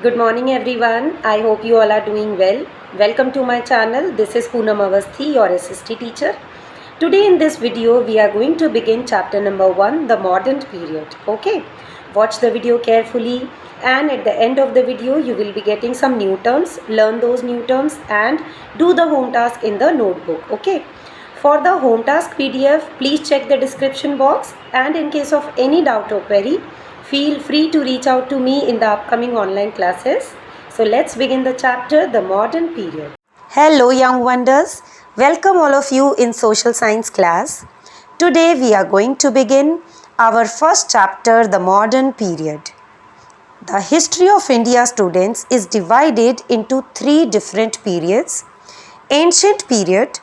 Good morning everyone. I hope you all are doing well. Welcome to my channel. This is Poonam Avasthi, your SST teacher. Today in this video we are going to begin chapter number 1, the modern period. Okay, watch the video carefully and at the end of the video you will be getting some new terms. Learn those new terms and do the home task in the notebook. Okay. For the home task PDF, please check the description box, and in case of any doubt or query, feel free to reach out to me in the upcoming online classes. So let's begin the chapter, the modern period. Hello young wonders, welcome all of you in social science class. Today we are going to begin our first chapter, the modern period. The history of India, students, is divided into 3 different periods: ancient period,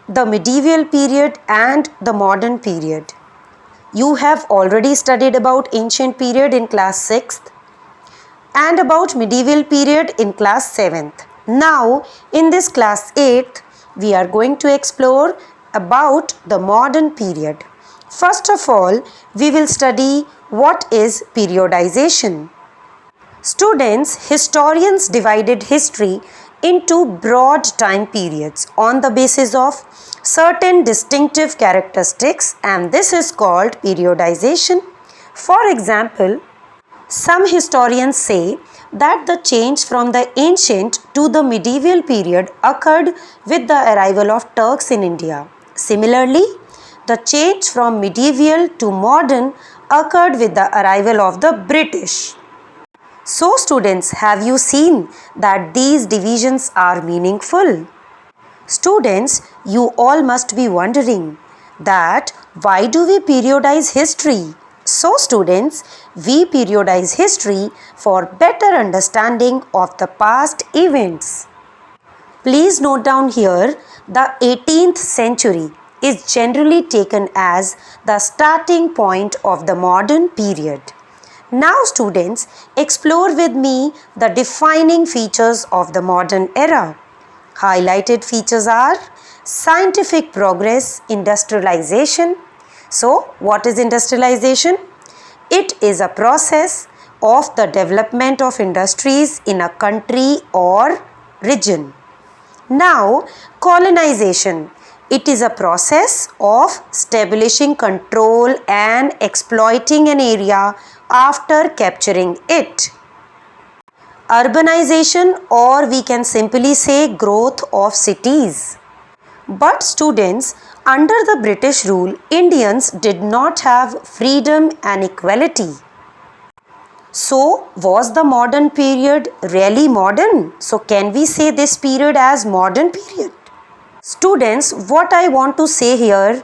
the medieval period and the modern period. You have already studied about ancient period in class 6th and about medieval period in class 7th. Now in this class 8th we are going to explore about the modern period. First of all, we will study what is periodization. Students, historians divided history into broad time periods on the basis of certain distinctive characteristics, and this is called periodization. For example, some historians say that the change from the ancient to the medieval period occurred with the arrival of Turks in India. Similarly, the change from medieval to modern occurred with the arrival of the British. So students, have you seen that these divisions are meaningful? Students, you all must be wondering that why do we periodize history? So students, we periodize history for better understanding of the past events. Please note down here, the 18th century is generally taken as the starting point of the modern period. Now students, explore with me the defining features of the modern era. Highlighted features are scientific progress, industrialization. So, what is industrialization? It is a process of the development of industries in a country or region. Now, colonization. It is a process of establishing control and exploiting an area after capturing it. Urbanization, or we can simply say growth of cities. But students, under the British rule, Indians did not have freedom and equality. So, was the modern period really modern? So, can we say this period as modern period? Students, what I want to say here,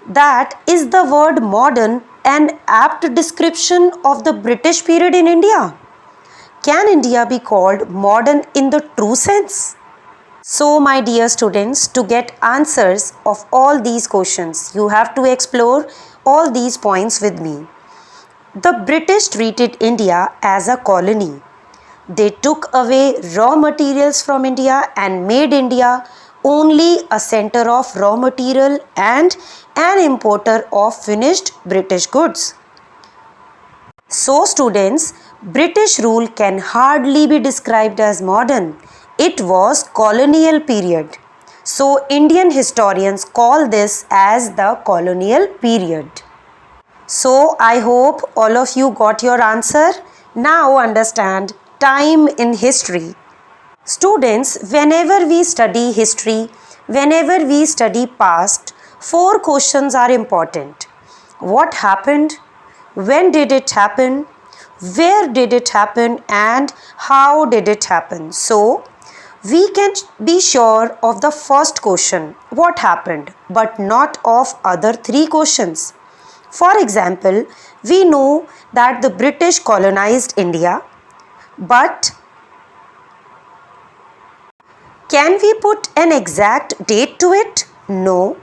that is the word modern an apt description of the British period in India? Can India be called modern in the true sense? So my dear students, to get answers of all these questions, you have to explore all these points with me. The British treated India as a colony. They took away raw materials from India and made India only a center of raw material and an importer of finished British goods. So students, British rule can hardly be described as modern. It was colonial period. So Indian historians call this as the colonial period. So I hope all of you got your answer. Now understand time in history. Students, whenever we study history, whenever we study past, 4 questions are important. What happened? When did it happen? Where did it happen? And how did it happen? So, we can be sure of the first question, what happened, but not of other 3 questions. For example, we know that the British colonized India, but can we put an exact date to it? No.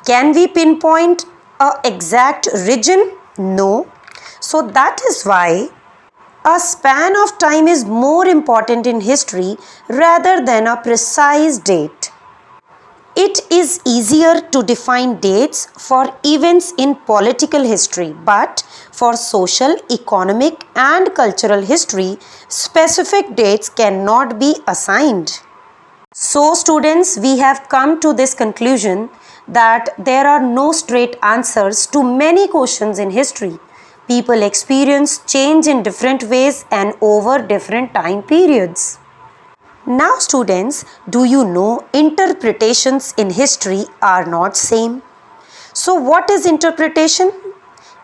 Can we pinpoint an exact region? No. So that is why a span of time is more important in history rather than a precise date. It is easier to define dates for events in political history, but for social, economic, and cultural history, specific dates cannot be assigned. So, students, we have come to this conclusion that there are no straight answers to many questions in history. People experience change in different ways and over different time periods. Now students, do you know interpretations in history are not same? So what is interpretation?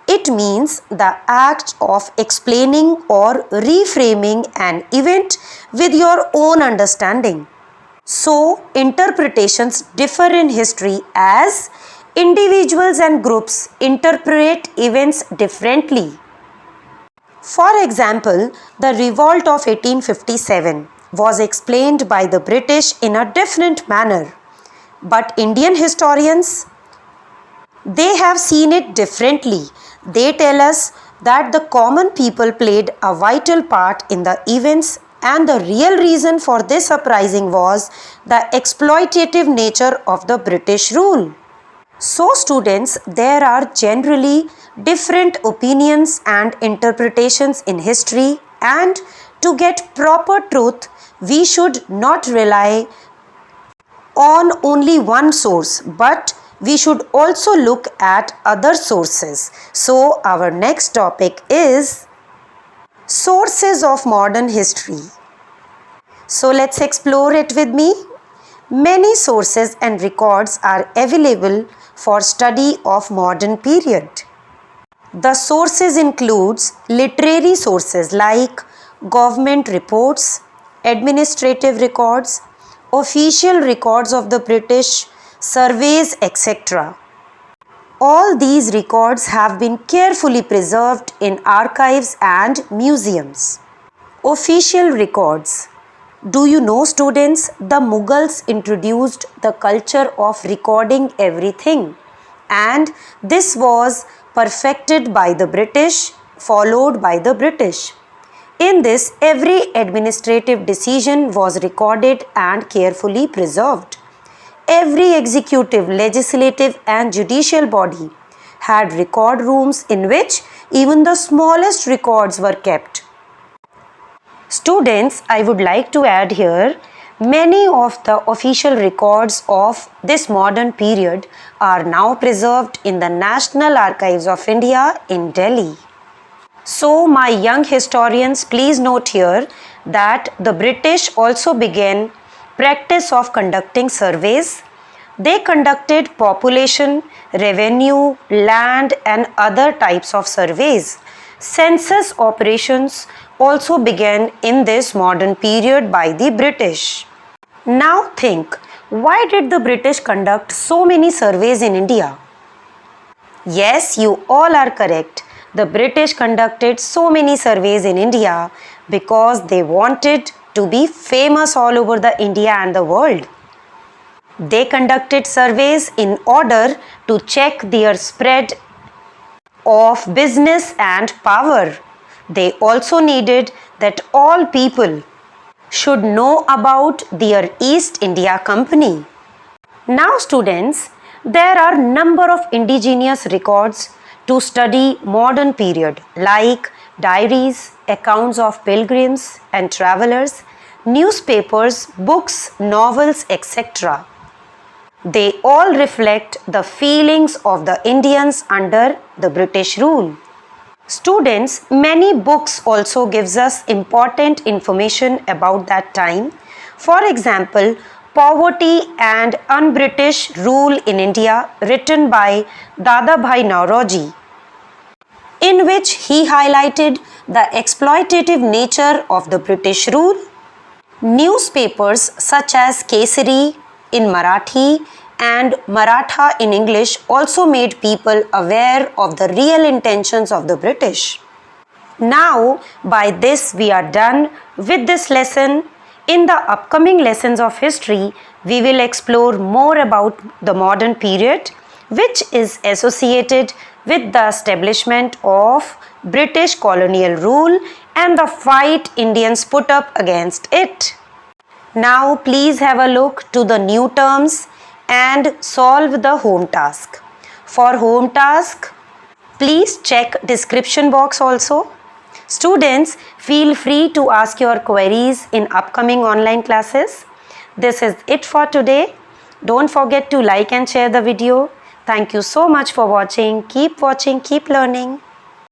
It means the act of explaining or reframing an event with your own understanding. So interpretations differ in history as individuals and groups interpret events differently. For example, the revolt of 1857 was explained by the British in a different manner, but Indian historians, they have seen it differently. They tell us that the common people played a vital part in the events, and the real reason for this uprising was the exploitative nature of the British rule. So students, there are generally different opinions and interpretations in history, and to get proper truth, we should not rely on only one source, but we should also look at other sources. So our next topic is sources of modern history. So let's explore it with me. Many sources and records are available for study of modern period. The sources includes literary sources like government reports, administrative records, official records of the British, surveys, etc. All these records have been carefully preserved in archives and museums. Official records. Do you know students, the Mughals introduced the culture of recording everything, and this was perfected by the British, followed by the British. In this, every administrative decision was recorded and carefully preserved. Every executive, legislative and judicial body had record rooms in which even the smallest records were kept. Students, I would like to add here, many of the official records of this modern period are now preserved in the National Archives of India in Delhi. So, my young historians, please note here that the British also began practice of conducting surveys. They conducted population, revenue, land and other types of surveys. Census operations also began in this modern period by the British. Now think, why did the British conduct so many surveys in India? Yes, you all are correct. The British conducted so many surveys in India because they wanted to be famous all over the India and the world. They conducted surveys in order to check their spread of business and power. They also needed that all people should know about their East India Company. Now students, there are number of indigenous records to study modern period like diaries, accounts of pilgrims and travelers, newspapers, books, novels, etc. They all reflect the feelings of the Indians under the British rule. Students, many books also gives us important information about that time. For example, Poverty and Un-British Rule in India, written by Dadabhai Naoroji, in which he highlighted the exploitative nature of the British rule. Newspapers such as Kesari in Marathi and Maratha in English also made people aware of the real intentions of the British. Now, by this we are done with this lesson. In the upcoming lessons of history, we will explore more about the modern period, which is associated with the establishment of British colonial rule and the fight Indians put up against it. Now, please have a look to the new terms and solve the home task. For home task, please check description box also. Students, feel free to ask your queries in upcoming online classes. This is it for today. Don't forget to like and share the video. Thank you so much for watching. Keep watching, keep learning.